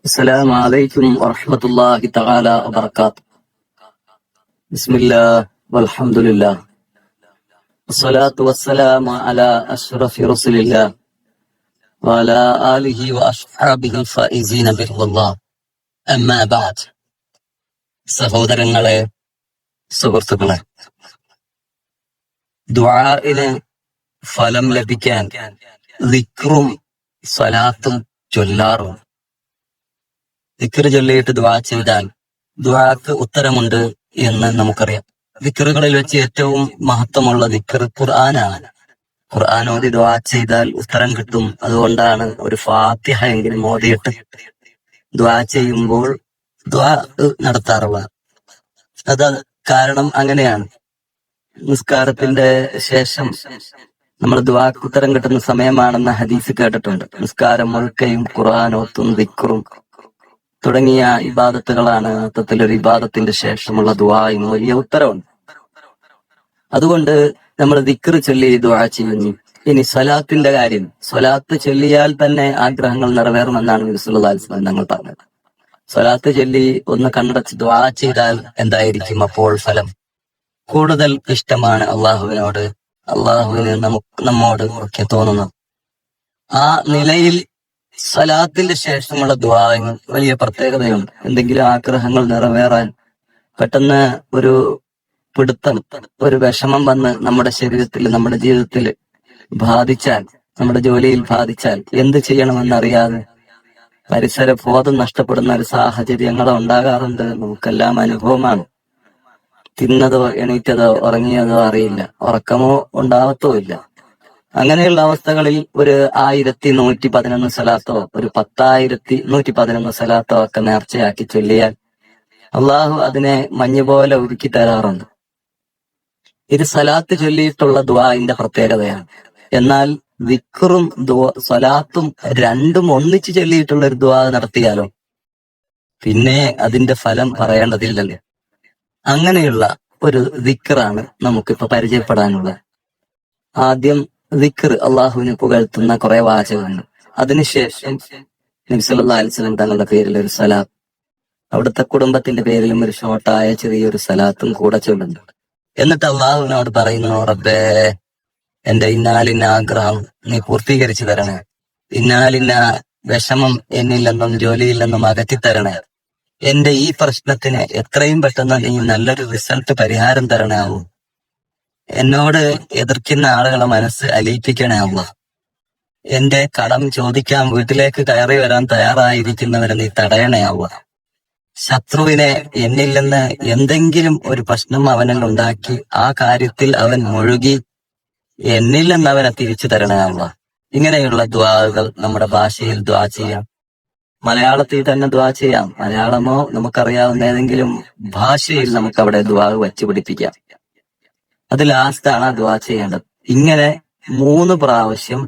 السلام عليكم ورحمة الله تعالى وبركاته. بسم الله والحمد لله والصلاة والسلام على أشرف رسل الله وعلى آله وأصحابه الفائزين برضا الله. أما بعد. സഹോദരങ്ങളെ, സുഹൃത്തുക്കളെ, ദുആഇന് ഫലം ലഭിക്കാൻ ദിക്റും സ്വലാത്തും ചൊല്ലാറും. ദിക്ർ ചൊല്ലിയിട്ട് ദുആ ചെയ്താൽ ദുആക്ക് ഉത്തരമുണ്ട് എന്ന് നമുക്കറിയാം. ദിക്റുകളിൽ വെച്ച് ഏറ്റവും മഹത്വമുള്ള ദിക്ർ ഖുർആനാണ്. ഖുർആൻ ഓതി ദുആ ചെയ്താൽ ഉത്തരം കിട്ടും. അതുകൊണ്ടാണ് ഒരു ഫാത്തിഹ എങ്കിലും ഓതിയിട്ട് ദുആ ചെയ്യുമ്പോൾ ദുആ നടത്താറുള്ളത്. അത് കാരണം അങ്ങനെയാണ്. നിസ്കാരത്തിന്റെ ശേഷം നമ്മൾ ദുആക്ക് ഉത്തരം കിട്ടുന്ന സമയമാണെന്ന ഹദീസ് കേട്ടിട്ടുണ്ട്. നിസ്കാരം മുഴുക്കയും ഖുർആനോത്തും ദിക്റും തുടങ്ങിയ ഇബാദത്തുകളാണ് മൊത്തത്തിലൊരു ഇബാദത്തിന്റെ ശേഷമുള്ള ദുആയും വലിയ ഉത്തരവുണ്ട്. അതുകൊണ്ട് നമ്മൾ ദിക്ർ ചൊല്ലി ദുആ ചെയ്യുന്നു. ഇനി സ്വലാത്തിന്റെ കാര്യം, സ്വലാത്ത് ചൊല്ലിയാൽ തന്നെ ആഗ്രഹങ്ങൾ നിറവേറുമെന്നാണ് നബി സല്ലല്ലാഹു അലൈഹി വസല്ലം തങ്ങൾ പറഞ്ഞത്. സ്വലാത്ത് ചൊല്ലി ഒന്ന് കണ്ണടച്ച് ദുആ ചെയ്താൽ എന്തായിരിക്കും അപ്പോൾ ഫലം? കൂടുതൽ ഇഷ്ടമാണ് അള്ളാഹുവിനോട്, അള്ളാഹുവിന് നമ്മോട് ഒക്കെ തോന്നുന്നു. ആ നിലയിൽ സ്വലാത്തിന്റെ ശേഷമുള്ള ദുആന് വലിയ പ്രത്യേകതയുണ്ട്. എന്തെങ്കിലും ആഗ്രഹങ്ങൾ നിറവേറാൻ പെട്ടെന്ന് ഒരു പിടുത്തം, ഒരു വിഷമം വന്ന് നമ്മുടെ ശരീരത്തിൽ, നമ്മുടെ ജീവിതത്തിൽ ബാധിച്ചാൽ, നമ്മുടെ ജോലിയിൽ ബാധിച്ചാൽ എന്ത് ചെയ്യണമെന്നറിയാതെ പരിസര ബോധം നഷ്ടപ്പെടുന്ന ഒരു സാഹചര്യങ്ങൾ ഉണ്ടാകാറുണ്ട്. നമുക്കെല്ലാം അനുഭവമാണ്. തിന്നതോ എണീറ്റതോ ഉറങ്ങിയതോ അറിയില്ല, ഉറക്കമോ ഉണ്ടാവത്തുമില്ല. അങ്ങനെയുള്ള അവസ്ഥകളിൽ ഒരു 1111 സ്വലാത്തോ ഒരു 10,111 സ്വലാത്തോ ഒക്കെ നേർച്ചയാക്കി ചൊല്ലിയാൽ അള്ളാഹു അതിനെ മഞ്ഞുപോലെ ഒരുക്കി തരാറുണ്ട്. ഇത് സ്വലാത്ത് ചൊല്ലിയിട്ടുള്ള ദുആഇന്റെ പ്രത്യേകതയാണ്. എന്നാൽ ദിക്റും സ്വലാത്തും രണ്ടും ഒന്നിച്ച് ചൊല്ലിയിട്ടുള്ള ഒരു ദുആ നടത്തിയാലോ പിന്നെ അതിന്റെ ഫലം പറയേണ്ടതില്ലല്ലോ. അങ്ങനെയുള്ള ഒരു ദിക്റാണ് നമുക്കിപ്പോ പരിചയപ്പെടാനുള്ളത്. ആദ്യം ദിക്ർ, അള്ളാഹുവിനെ പുകഴ്ത്തുന്ന കുറെ വാചകങ്ങൾ. അതിനുശേഷം നബി സല്ലല്ലാഹു അലൈഹി വസല്ലം തങ്ങളുടെ പേരിൽ ഒരു സലാത്ത്, അവിടുത്തെ കുടുംബത്തിന്റെ പേരിലും ഒരു ഷോർട്ടായ ചെറിയൊരു സലാത്തും കൂടെ ചൊല്ലുന്നുണ്ട്. എന്നിട്ട് അള്ളാഹുവിനോട് പറയുന്നു, റബ്ബേ, എന്റെ ഇന്നാലിന്ന ആഗ്രഹം നീ പൂർത്തീകരിച്ചു തരണേ, ഇന്നാലിന്ന വിഷമം എന്നിൽ നിന്നും ജോലിയിൽ നിന്നും അകറ്റി തരണേ, എന്റെ ഈ പ്രശ്നത്തിന് എത്രയും പെട്ടെന്ന് നീ നല്ലൊരു റിസൾട്ട്, പരിഹാരം തരണേ ആവൂ, എന്നോട് എതിർക്കുന്ന ആളുകളെ മനസ്സ് അലിയിപ്പിക്കണേ അല്ലാഹ്, എന്റെ കടം ചോദിക്കാൻ വീട്ടിലേക്ക് കയറി വരാൻ തയ്യാറായിരിക്കുന്നവരെ നീ തടയണേ അല്ലാഹ്, ശത്രുവിനെ എന്നിൽ നിന്ന് എന്തെങ്കിലും ഒരു പ്രശ്നം അവനിൽ ഉണ്ടാക്കി ആ കാര്യത്തിൽ അവൻ മുഴുകി എന്നിൽ നിന്ന് അവനെ തിരിച്ചു തരണേ അല്ലാഹ്. ഇങ്ങനെയുള്ള ദുആകൾ നമ്മുടെ ഭാഷയിൽ ദുആ ചെയ്യാം. മലയാളത്തിൽ തന്നെ ദുആ ചെയ്യാം. മലയാളമോ നമുക്കറിയാവുന്ന ഏതെങ്കിലും ഭാഷയിൽ നമുക്ക് അവിടെ ദുആ വച്ചു പിടിപ്പിക്കാം. അത് ലാസ്റ്റാണ് ദുആ ചെയ്യേണ്ടത്. ഇങ്ങനെ 3 പ്രാവശ്യം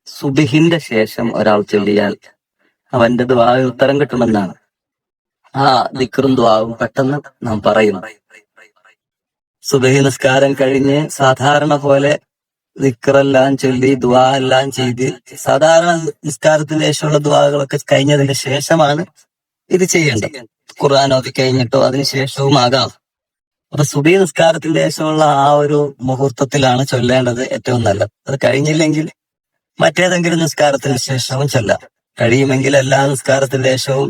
സുബ്ഹിന്റെ ശേഷം ഒരാൾ ചൊല്ലിയാൽ അവന്റെ ദുആ ഉത്തരം കിട്ടുമെന്നാണ്. ആ ദിക്റും ദുആവും പെട്ടെന്ന് നാം പറയുന്നു. സുബ്ഹി നിസ്കാരം കഴിഞ്ഞ് സാധാരണ പോലെ ദിക്റെല്ലാം ചൊല്ലി ദുആ എല്ലാം ചെയ്ത്, സാധാരണ നിസ്കാരത്തിന് ശേഷമുള്ള ദുആകളൊക്കെ കഴിഞ്ഞതിന് ശേഷമാണ് ഇത് ചെയ്യേണ്ടത്. ഖുർആൻ ഓതി കഴിഞ്ഞിട്ടോ അതിനുശേഷവും ആകാം. അപ്പൊ സുബഹി നിസ്കാരത്തിന്റെ ശേഷമുള്ള ആ ഒരു മുഹൂർത്തത്തിലാണ് ചൊല്ലേണ്ടത് ഏറ്റവും നല്ലത്. അത് കഴിഞ്ഞില്ലെങ്കിൽ മറ്റേതെങ്കിലും നിസ്കാരത്തിന് ശേഷവും ചൊല്ലാം. കഴിയുമെങ്കിൽ എല്ലാ നിസ്കാരത്തിന്റെ ശേഷവും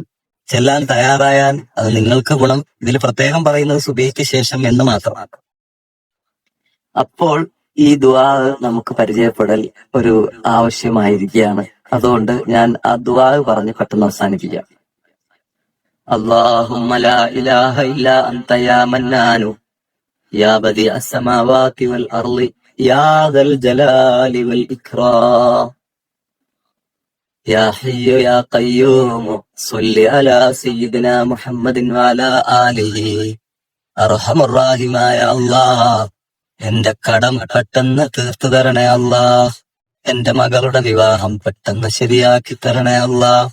ചെല്ലാൻ തയ്യാറായാൽ അത് നിങ്ങൾക്ക് ഗുണം. ഇതിൽ പ്രത്യേകം പറയുന്നത് സുബഹിക്ക് ശേഷം എന്ന് മാത്രമാണ്. അപ്പോൾ ഈ ദുആ നമുക്ക് പരിചയപ്പെടൽ ഒരു ആവശ്യമായിരിക്കുകയാണ്. അതുകൊണ്ട് ഞാൻ ആ ദുആ പറഞ്ഞ് പെട്ടെന്ന് അവസാനിപ്പിക്കാം. اللهم لا إله إلا أنت يا منان يا بديع السماوات والأرض يا ذا الجلال والإكرام يا حي يا قيوم صل على سيدنا محمد وعلى آله أرحم الراحمين يا الله. എന്റെ കടം പെട്ടെന്ന് തീർത്തു തരണേ അല്ലാഹ്, എന്റെ മകളുടെ വിവാഹം പെട്ടെന്ന് ശരിയാക്കി തരണേ അല്ലാഹ്,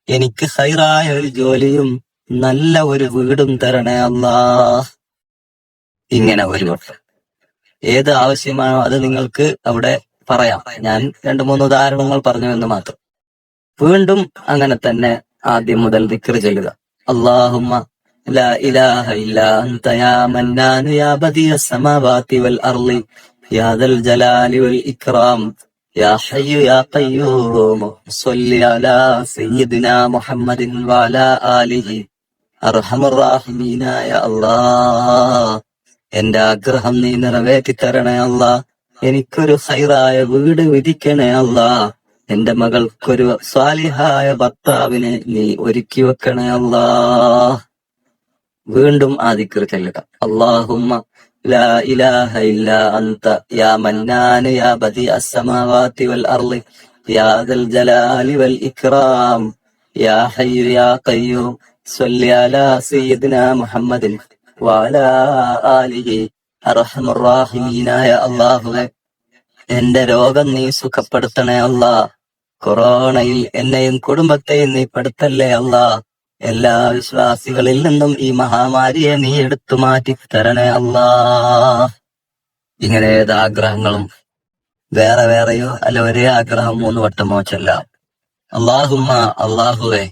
എനിക്ക് ഹൈറായ ഒരു ജോലിയും നല്ല ഒരു വീടും തരണേ അല്ലാഹ്. ഇങ്ങനെ ഒരു വട്ടം ഏത് ആവശ്യമാണോ അത് നിങ്ങൾക്ക് അവിടെ പറയാം. ഞാൻ 2-3 ഉദാഹരണങ്ങൾ പറഞ്ഞു എന്ന് മാത്രം. വീണ്ടും അങ്ങനെ തന്നെ ആദ്യം മുതൽ ദിക്ർ ചൊല്ലുക. അല്ലാഹുമ്മ ലാ ഇലാഹ ഇല്ലാ അൻത യാ മന്നാൻ യാ ബദിയസ് സമാവാതി വൽ അർളി യാ ദൽ ജലാലി വൽ ഇക്റാം യാ ഹയ്യു യാ ഖയ്യൂം സ്വല്ലി അലാ സയ്യിദിനാ മുഹമ്മദിൻ വഅലാ ആലിഹി അർഹമർ റഹീമീനായ അല്ലാഹ്. എന്റെ ആഗ്രഹം നീ നിറവേറ്റി തരണേ അല്ലാ. എനിക്കൊരു ഹൈറായ വീട് വിധിക്കണേ അല്ലാ. എന്റെ മകൾക്കൊരു സ്വാലിഹായ ഭർത്താവിനെ നീ ഒരുക്കി വെക്കണേ അല്ലാ. വീണ്ടും ആ ദിക്ർ ചൊല്ലുക. അല്ലാഹുമ്മ ലാ ഇലാഹ ഇല്ലാ അൻത യാ മന്നാൻ യാ ബദിഅസ് സമാവാതി വൽ അർളി യാ ദൽ ജലാലി വൽ ഇക്റാം യാ ഹയ്യു യാ ഖയ്യൂം സ്വല്ലി അലാ സയ്യിദിനാ മുഹമ്മദിൻ വഅലാ ആലിഹി അർഹമർ റഹീമീനായ അല്ലാഹുവേ, എന്റെ രോഗം നീ സുഖപ്പെടുത്തണേ അല്ലാ. കൊറോണയിൽ എന്നെയും കുടുംബത്തെയും നീ പെടുത്തല്ലേ അല്ലാ. എല്ലാ വിശ്വാസികളിൽ നിന്നും ഈ മഹാമാരിയെ നീ എടുത്തു മാറ്റി തരണേ അല്ലാ. ഇങ്ങനെ ഏത് ആഗ്രഹങ്ങളും വേറെ വേറെയോ അല്ല ഒരേ ആഗ്രഹം 3 വട്ടമോ ചൊല്ലാം. അല്ലാഹുമ്മ, അല്ലാഹുവേ,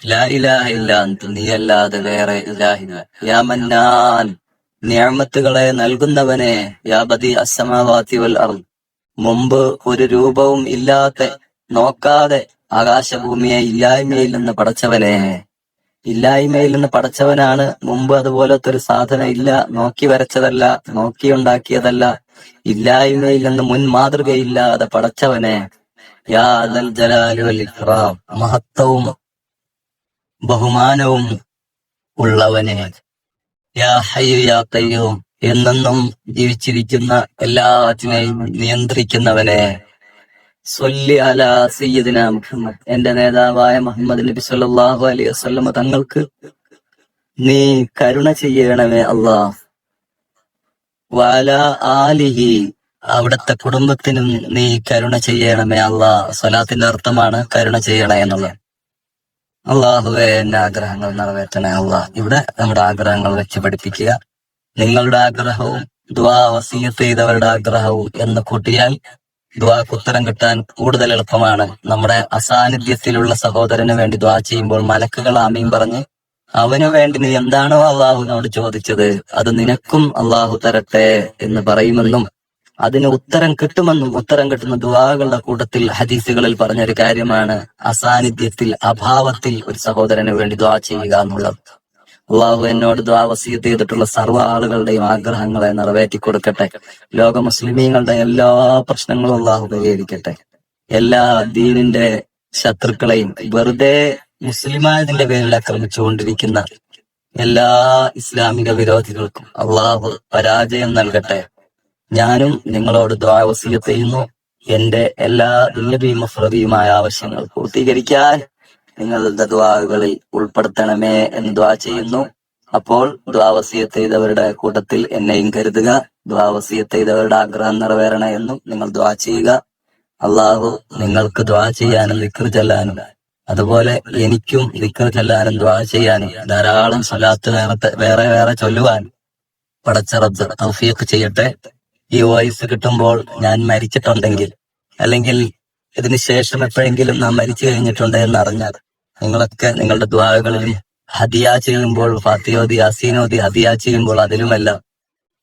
ലാ ഇലാഹ ഇല്ലാ അൻത, നീയല്ലാതെ വേറെ ഇലാഹില്ല. യാ മന്നാൻ, നിഅമത്തുകളെ നൽകുന്നവനെ. യാ ബദിഅസ് സമാവാതി വൽ അർള്, മുമ്പ് ഒരു രൂപവും ഇല്ലാത്ത, നോക്കാതെ ആകാശഭൂമിയെ ഇല്ലായ്മയിൽ നിന്ന് പടച്ചവനെ. ഇല്ലായ്മയിൽ നിന്ന് പടച്ചവനാണ്. മുമ്പ് അതുപോലത്തെ ഒരു സാധനം ഇല്ല. നോക്കി വരച്ചതല്ല, നോക്കി ഉണ്ടാക്കിയതല്ല. ഇല്ലായ്മയിൽ നിന്ന് മുൻ മാതൃകയില്ലാതെ പടച്ചവനെ. യാ ദൽ ജലാലി വൽ ഇക്റാം, മഹത്വവും ബഹുമാനവും ഉള്ളവനെ. യാ ഹയ്യു യാ ഖയ്യൂം, എന്നെന്നും ജീവിച്ചിരിക്കുന്ന എല്ലാറ്റിനെയും നിയന്ത്രിക്കുന്നവനെ. സ്വല്ലി അലാ സയ്യിദിനാ മുഹമ്മദ്, എന്റെ നേതാവായ മുഹമ്മദ് നബി സല്ലല്ലാഹു അലൈഹി വസല്ലം തങ്ങൾക്ക് നീ കരുണ ചെയ്യണമേ അല്ലാ. വഅലാ ആലിഹി, അവിടുത്തെ കുടുംബത്തിനും നീ കരുണ ചെയ്യണമേ അല്ലാ. സ്വലാത്തിന്റെ അർത്ഥമാണ് കരുണ ചെയ്യണേ എന്നുള്ളത്. അള്ളാഹുവേ, എന്റെ ആഗ്രഹങ്ങൾ നിറവേറ്റണേ അല്ലാ. ഇവിടെ നമ്മുടെ ആഗ്രഹങ്ങൾ വെച്ച് പഠിപ്പിക്കുക. നിങ്ങളുടെ ആഗ്രഹവും ദുആ വസിയത്ത് ചെയ്തവരുടെ ആഗ്രഹവും എന്ന് കൂട്ടിയാൽ ദുആക്ക് ഉത്തരം കിട്ടാൻ കൂടുതൽ എളുപ്പമാണ്. നമ്മുടെ അസാന്നിധ്യത്തിലുള്ള സഹോദരന് വേണ്ടി ദുആ ചെയ്യുമ്പോൾ മലക്കുകൾ ആമീൻ പറഞ്ഞ് അവനു വേണ്ടി നീ എന്താണോ അള്ളാഹുവിനോട് ചോദിച്ചത് അത് നിനക്കും അള്ളാഹു തരട്ടെ എന്ന് പറയുമെന്നും അതിന് ഉത്തരം കിട്ടുമെന്നും, ഉത്തരം കിട്ടുന്ന ദുആകളുടെ കൂട്ടത്തിൽ ഹദീസുകളിൽ പറഞ്ഞൊരു കാര്യമാണ് അസാന്നിധ്യത്തിൽ, അഭാവത്തിൽ ഒരു സഹോദരന് വേണ്ടി ദുആ ചെയ്യുക എന്നുള്ളത്. അള്ളാഹു എന്നോട് ദുആ വസിയത്ത് ചെയ്തിട്ടുള്ള സർവ്വ ആളുകളുടെയും ആഗ്രഹങ്ങളെ നിറവേറ്റി കൊടുക്കട്ടെ. ലോക മുസ്ലിമീങ്ങളുടെ എല്ലാ പ്രശ്നങ്ങളും അള്ളാഹു പരിഹരിക്കട്ടെ. എല്ലാ ദീനിന്റെ ശത്രുക്കളെയും വെറുതെ മുസ്ലിമായതിന്റെ പേരിൽ ആക്രമിച്ചുകൊണ്ടിരിക്കുന്ന എല്ലാ ഇസ്ലാമിക വിരോധികൾക്കും അള്ളാഹു പരാജയം നൽകട്ടെ. ഞാനും നിങ്ങളോട് ദുആ വസിയത്ത് ചെയ്യുന്നു. എന്റെ എല്ലാ ദുനിയവിയും ഉഖ്റവിയുമായ ആവശ്യങ്ങൾ പൂർത്തീകരിക്കാൻ നിങ്ങളുടെ ദുആകളിൽ ഉൾപ്പെടുത്തണമേ എന്ന് ദുആ ചെയ്യുന്നു. അപ്പോൾ ദുആ വസിയത്ത് ചെയ്തവരുടെ കൂട്ടത്തിൽ എന്നെയും കരുതുക. ദുആ വസിയത്ത് ചെയ്തവരുടെ ആഗ്രഹം നിറവേറണേ എന്നും നിങ്ങൾ ദുആ ചെയ്യുക. അള്ളാഹു നിങ്ങൾക്ക് ദുആ ചെയ്യാനും ദിക്ർ ചൊല്ലാനും അതുപോലെ എനിക്കും ദിക്ർ ചൊല്ലാനും ദുആ ചെയ്യാനും ധാരാളം സ്വലാത്ത് വേറെ വേറെ ചൊല്ലുവാൻ പടച്ച റബ്ബ് തൗഫീഖ് ചെയ്യട്ടെ. ഈ വോയിസ് കിട്ടുമ്പോൾ ഞാൻ മരിച്ചിട്ടുണ്ടെങ്കിൽ, അല്ലെങ്കിൽ ഇതിന് ശേഷം എപ്പോഴെങ്കിലും നാം മരിച്ചു കഴിഞ്ഞിട്ടുണ്ട് എന്നറിഞ്ഞാൽ നിങ്ങളൊക്കെ നിങ്ങളുടെ ദുആകളിലും ഹദിയ ചെയ്യുമ്പോൾ, ഫാത്തിയോദി യാസീനോദി ഹദിയ ചെയ്യുമ്പോൾ അതിലുമെല്ലാം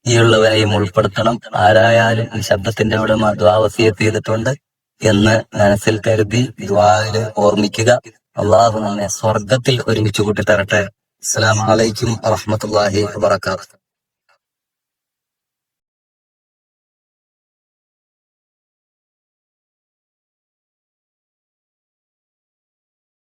ഈ ഉള്ളവരെയും ഉൾപ്പെടുത്തണം. ആരായാലും ഈ ശബ്ദത്തിന്റെ ഉടമ ദുആ വസിയത്ത് ചെയ്തിട്ടുണ്ട് എന്ന് മനസ്സിൽ കരുതി ദുആയില് ഓർമ്മിക്കുക. അള്ളാഹു നമ്മെ സ്വർഗത്തിൽ ഒരുമിച്ച് കൂട്ടി തരട്ടെ. അസ്സലാമു അലൈക്കും വറഹ്മത്തുള്ളാഹി വബറകാതുഹു.